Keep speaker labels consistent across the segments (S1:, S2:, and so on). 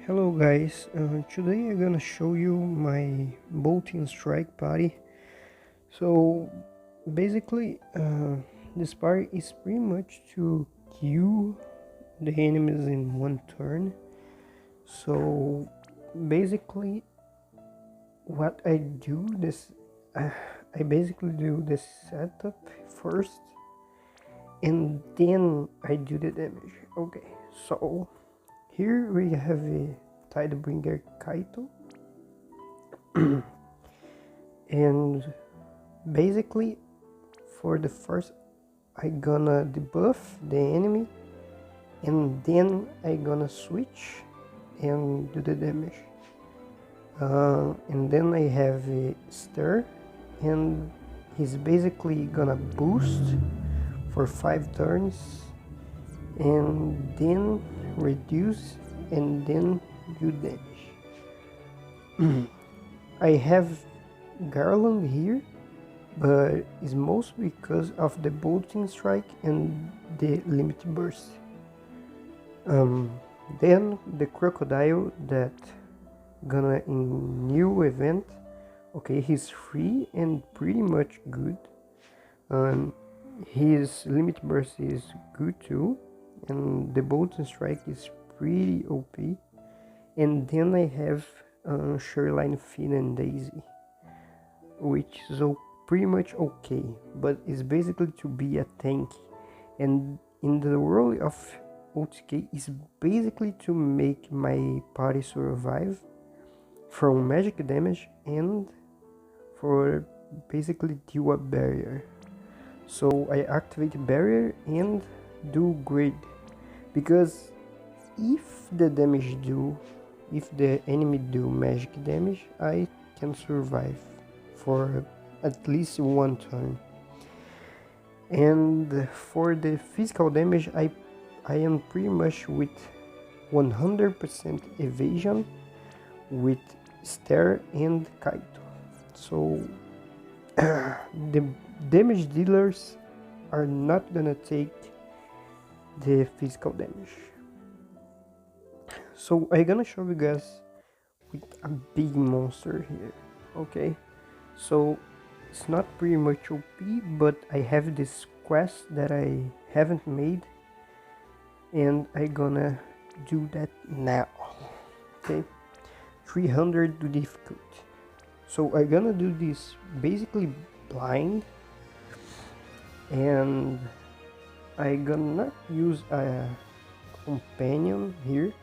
S1: Hello guys, today I'm gonna show you my bolting strike party. So basically this party is pretty much to kill the enemies in one turn. So basically what I do this I basically do the setup first and then I do the damage. Okay, so here we have a Tidebringer Kaito and basically for the first I gonna debuff the enemy and then I gonna switch and do the damage, and then I have a stir and he's basically gonna boost for 5 turns and then reduce and then do damage. I have Garland here, but it's mostly because of the bolting strike and the limit burst. Then the crocodile that gonna in new event. Okay, he's free and pretty much good. His limit burst is good too, and the bolting strike is pretty OP. And then I have Shoreline Finn and Daisy, which is pretty much okay, but it's basically to be a tank. And in the world of OTK is basically to make my party survive from magic damage and for basically deal a barrier. So I activate barrier and do grid, because if the enemy do magic damage, I can survive for at least one turn. And for the physical damage, I am pretty much with 100% evasion with Stare and Kaito. So the damage dealers are not gonna take the physical damage. So I'm gonna show you guys with a big monster here. Okay, so it's not pretty much OP, but I have this quest that I haven't made and I'm gonna do that now. Okay, 300 difficulty. So I'm gonna do this basically blind, and I'm gonna use a companion here.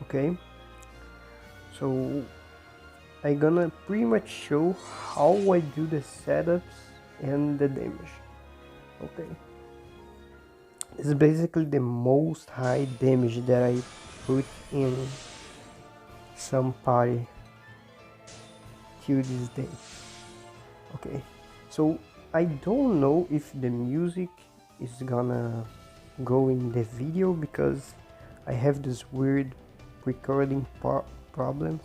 S1: Okay, so I'm gonna pretty much show how I do the setups and the damage. Okay, this is basically the most high damage that I put in some party till this day. Okay, so I don't know if the music is gonna go in the video because I have this weird recording problems.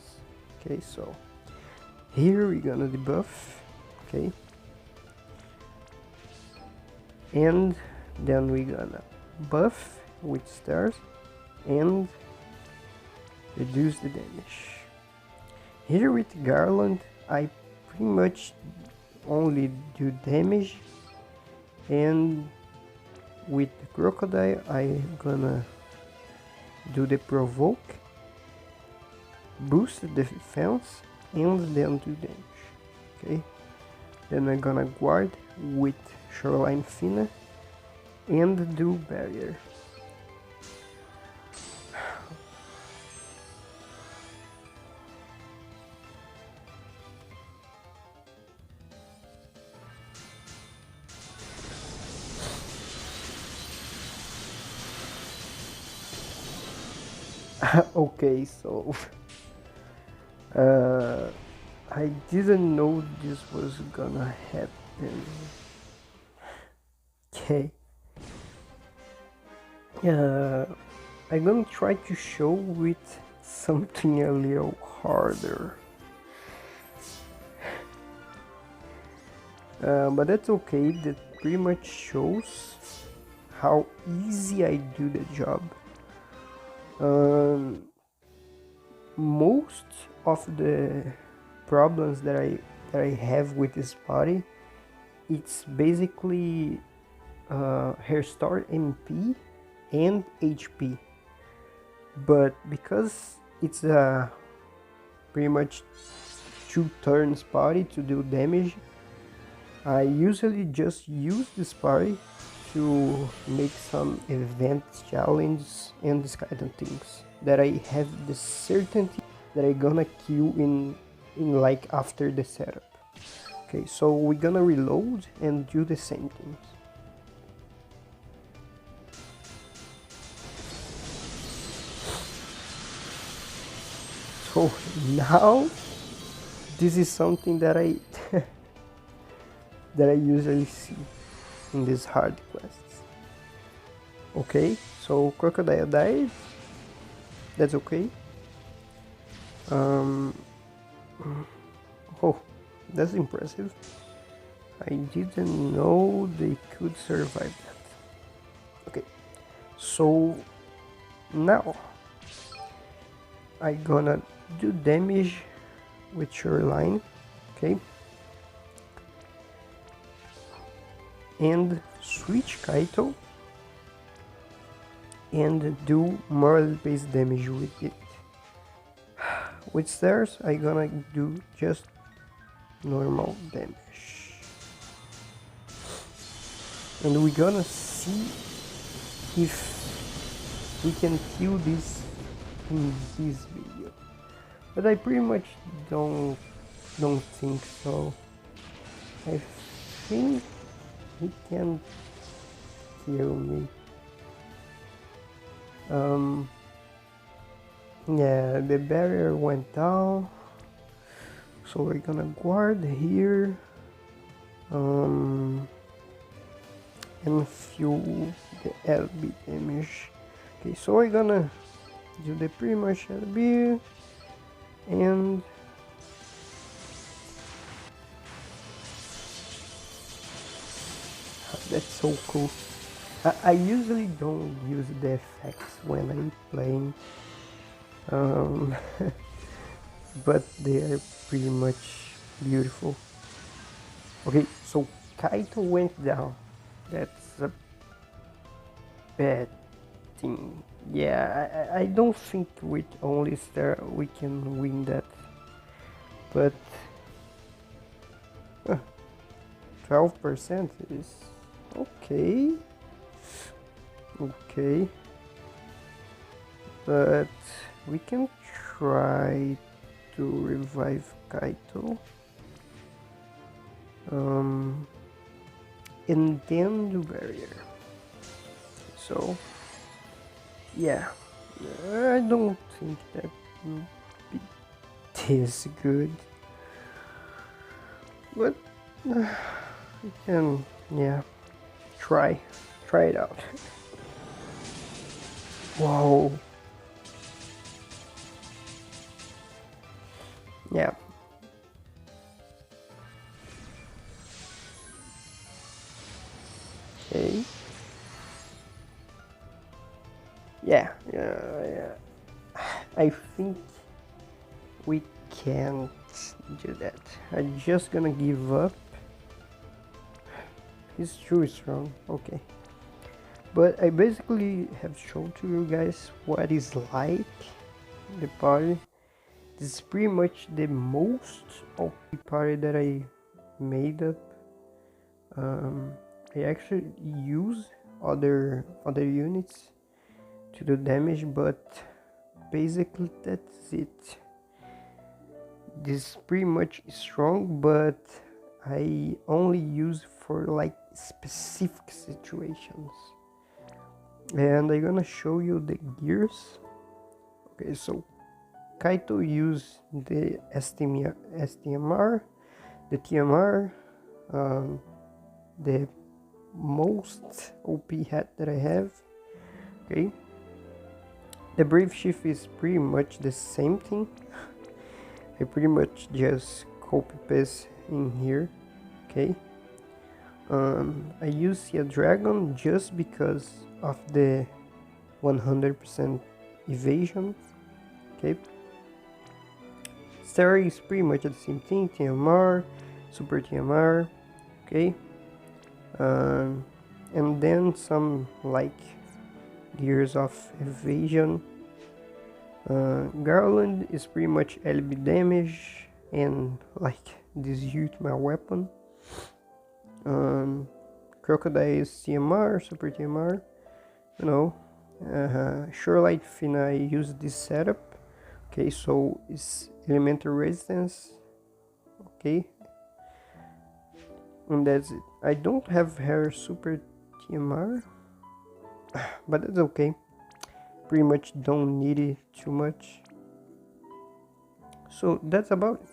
S1: Okay, so here we're gonna debuff. Okay, and then we're gonna buff with stars and reduce the damage. Here with Garland I pretty much only do damage, and with the crocodile I gonna do the provoke, boost the defense, and then do damage. Okay, then I'm gonna guard with Shoreline Finn and do barrier. Okay, so I didn't know this was gonna happen. Okay, I'm gonna try to show with something a little harder, but that's okay. That pretty much shows how easy I do the job. most of the problems that I have with this party, it's basically her start MP and HP, but because it's a pretty much 2 turns party to do damage, I usually just use this party to make some events, challenges, and this kind of things that I have the certainty that I gonna kill in like after the setup. Okay, so we're gonna reload and do the same things. So now this is something that I that I usually see in these hard quests. Okay, so crocodile died. That's okay. Oh, that's impressive. I didn't know they could survive that. Okay, so now I gonna do damage with your line, okay, and switch Kaito and do moral based damage with it. With stairs I gonna do just normal damage, and we're gonna see if we can kill this in this video, but I pretty much don't think so. I think he can kill me. Yeah, the barrier went down, so we're gonna guard here and fuel the LB damage. Okay, so we're gonna do the pretty much LB, and that's so cool. I usually don't use the effects when I'm playing, but they are pretty much beautiful. Okay, so Kaito went down. That's a bad thing. Yeah, I don't think with only star we can win that, but 12% is okay. Okay, but we can try to revive Kaito, and then do barrier. So yeah, I don't think that will be this good, but we can, yeah, try it out. Whoa. Yeah. Okay. Yeah. I think we can't do that. I'm just gonna give up. He's too strong. Okay. But I basically have shown to you guys what is like the party. This is pretty much the most OP party that I made up. I actually use other units to do damage, but basically that's it. This is pretty much strong, but I only use for like specific situations. And I'm gonna show you the gears. Okay, so Kaito used the STMR, the TMR, the most OP hat that I have. Okay, the Brave Shift is pretty much the same thing. I pretty much just copy paste in here. Okay, I use Sea Dragon just because of the 100% evasion. Okay, Star is pretty much the same thing, TMR, Super TMR, okay? And then some like gears of evasion. Garland is pretty much LB damage and like this huge my weapon. Crocodile is TMR, Super TMR, you know. Shorelight Fin, I use this setup, okay, so it's elemental resistance, okay, and that's it. I don't have her Super TMR, but that's okay, pretty much don't need it too much, so that's about it.